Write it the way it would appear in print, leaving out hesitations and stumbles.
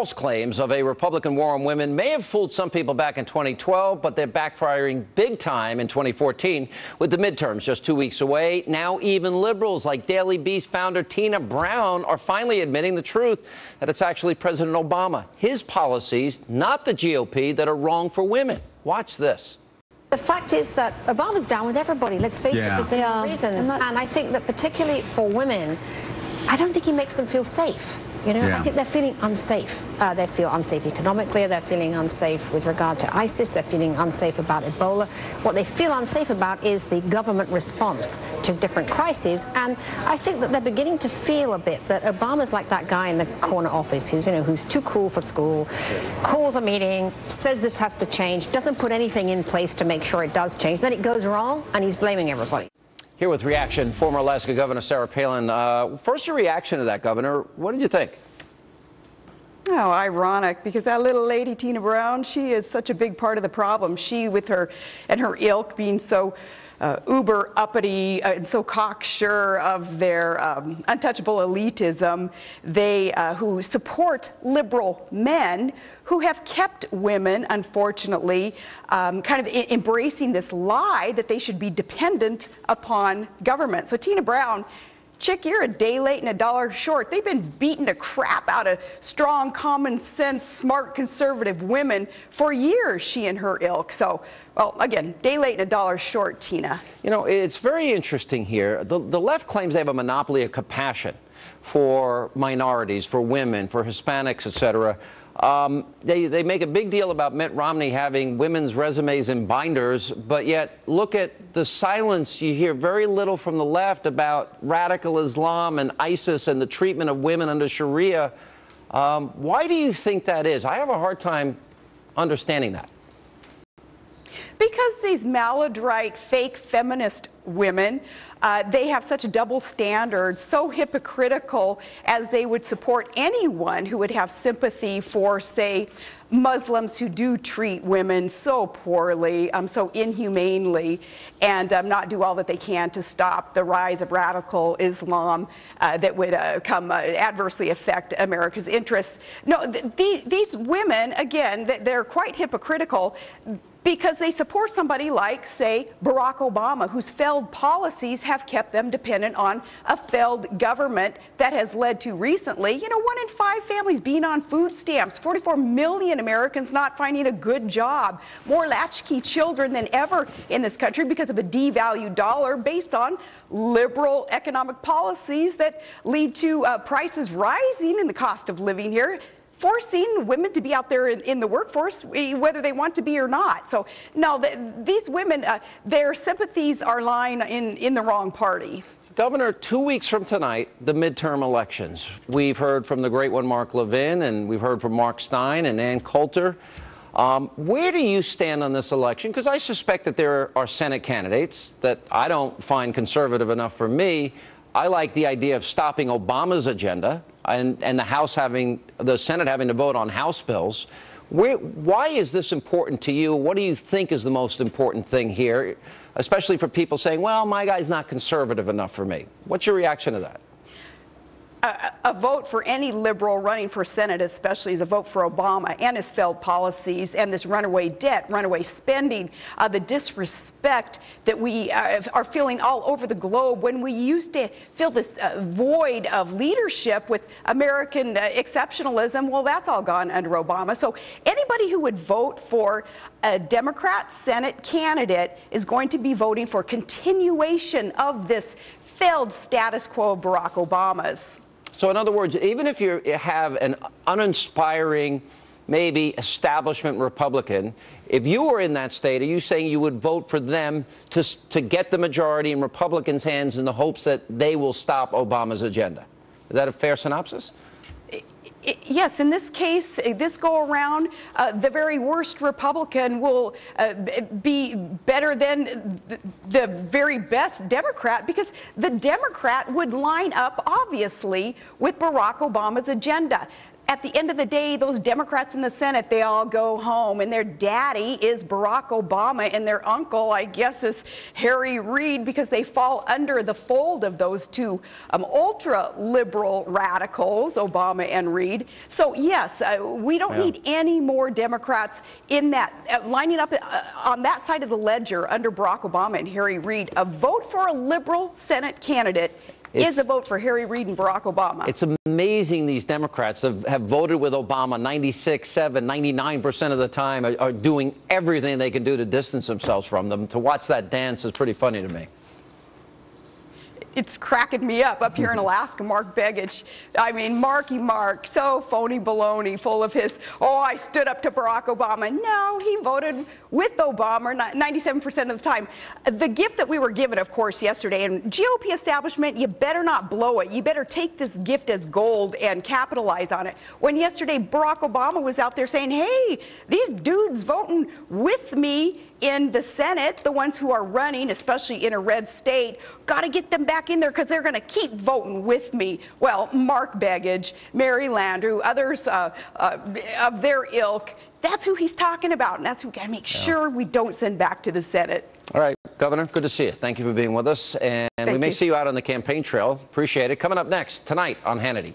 false claims of a Republican war on women may have fooled some people back in 2012, but they're backfiring big time in 2014 with the midterms just 2 weeks away. Now even liberals like Daily Beast founder Tina Brown are finally admitting the truth that it's actually President Obama, his policies, not the GOP, that are wrong for women. Watch this. The fact is that Obama's down with everybody, let's face it, for similar reasons. And I think that particularly for women, I don't think he makes them feel safe. You know, I think they're feeling unsafe. They feel unsafe economically. They're feeling unsafe with regard to ISIS. They're feeling unsafe about Ebola. What they feel unsafe about is the government response to different crises. And I think that they're beginning to feel a bit that Obama's like that guy in the corner office who's, you know, who's too cool for school, calls a meeting, says this has to change, doesn't put anything in place to make sure it does change. Then it goes wrong, and he's blaming everybody. Here with reaction, former Alaska Governor Sarah Palin. First, your reaction to that, Governor. What did you think? Oh, ironic, because that little lady, Tina Brown, she is such a big part of the problem. She, with her and her ilk, being so uber uppity and so cocksure of their untouchable elitism, they who support liberal men who have kept women, unfortunately, kind of embracing this lie that they should be dependent upon government. So Tina Brown, chick, you're a day late and a dollar short. They've been beating the crap out of strong, common sense, smart, conservative women for years, she and her ilk. So, well, again, day late and a dollar short, Tina. You know, it's very interesting here. The left claims they have a monopoly of compassion for minorities, for women, for Hispanics, et cetera. They make a big deal about Mitt Romney having women's resumes in binders, but yet look at the silence. You hear very little from the left about radical Islam and ISIS and the treatment of women under Sharia. Why do you think that is? I have a hard time understanding that. Because these maladroit, fake feminist women, they have such a double standard, so hypocritical, as they would support anyone who would have sympathy for, say, Muslims who do treat women so poorly, so inhumanely, and not do all that they can to stop the rise of radical Islam that would adversely affect America's interests. No, these women, again, they're quite hypocritical, because they support somebody like, say, Barack Obama, whose failed policies have kept them dependent on a failed government that has led to recently, you know, 1 in 5 families being on food stamps, 44 million Americans not finding a good job, more latchkey children than ever in this country because of a devalued dollar based on liberal economic policies that lead to prices rising in the cost of living here, forcing women to be out there in the workforce, whether they want to be or not. So, no, these women, their sympathies are lying in the wrong party. Governor, 2 weeks from tonight, the midterm elections. We've heard from the great one, Mark Levin, and we've heard from Mark Stein and Ann Coulter. Where do you stand on this election? Because I suspect that there are Senate candidates that I don't find conservative enough for me. I like the idea of stopping Obama's agenda and the Senate having to vote on House bills. Why is this important to you? What do you think is the most important thing here, especially for people saying, well, my guy's not conservative enough for me? What's your reaction to that? A vote for any liberal running for Senate, especially, is a vote for Obama and his failed policies and this runaway debt, runaway spending, the disrespect that we are feeling all over the globe when we used to feel this void of leadership with American exceptionalism. Well, that's all gone under Obama. So anybody who would vote for a Democrat Senate candidate is going to be voting for continuation of this failed status quo of Barack Obama's. So in other words, even if you have an uninspiring, maybe establishment Republican, if you were in that state, are you saying you would vote for them to get the majority in Republicans' hands in the hopes that they will stop Obama's agenda? Is that a fair synopsis? Yes, in this case, this go around, the very worst Republican will be better than the very best Democrat, because the Democrat would line up, obviously, with Barack Obama's agenda. at the end of the day, those Democrats in the Senate, they all go home, and their daddy is Barack Obama, and their uncle, I guess, is Harry Reid, because they fall under the fold of those two ultra-liberal radicals, Obama and Reid. So yes, we don't need any more Democrats in that, lining up on that side of the ledger under Barack Obama and Harry Reid. A vote for a liberal Senate candidate is a vote for Harry Reid and Barack Obama. It's amazing these Democrats have voted with Obama 96, 7, 99% of the time, are doing everything they can do to distance themselves from them. To watch that dance is pretty funny to me. It's cracking me up here in Alaska, Mark Begich. I mean, Marky Mark, so phony baloney, full of his, oh, I stood up to Barack Obama. No, he voted with Obama 97% of the time. The gift that we were given, of course, yesterday, and GOP establishment, you better not blow it. You better take this gift as gold and capitalize on it. When yesterday Barack Obama was out there saying, hey, these dudes voting with me in the Senate, the ones who are running, especially in a red state, got to get them back in there because they're going to keep voting with me. Well, Mark Begich, Mary Landrieu, others of their ilk, that's who he's talking about, and that's who we got to make sure we don't send back to the Senate. All right, Governor, good to see you. Thank you for being with us, and we may see you out on the campaign trail. Appreciate it. Coming up next tonight on Hannity.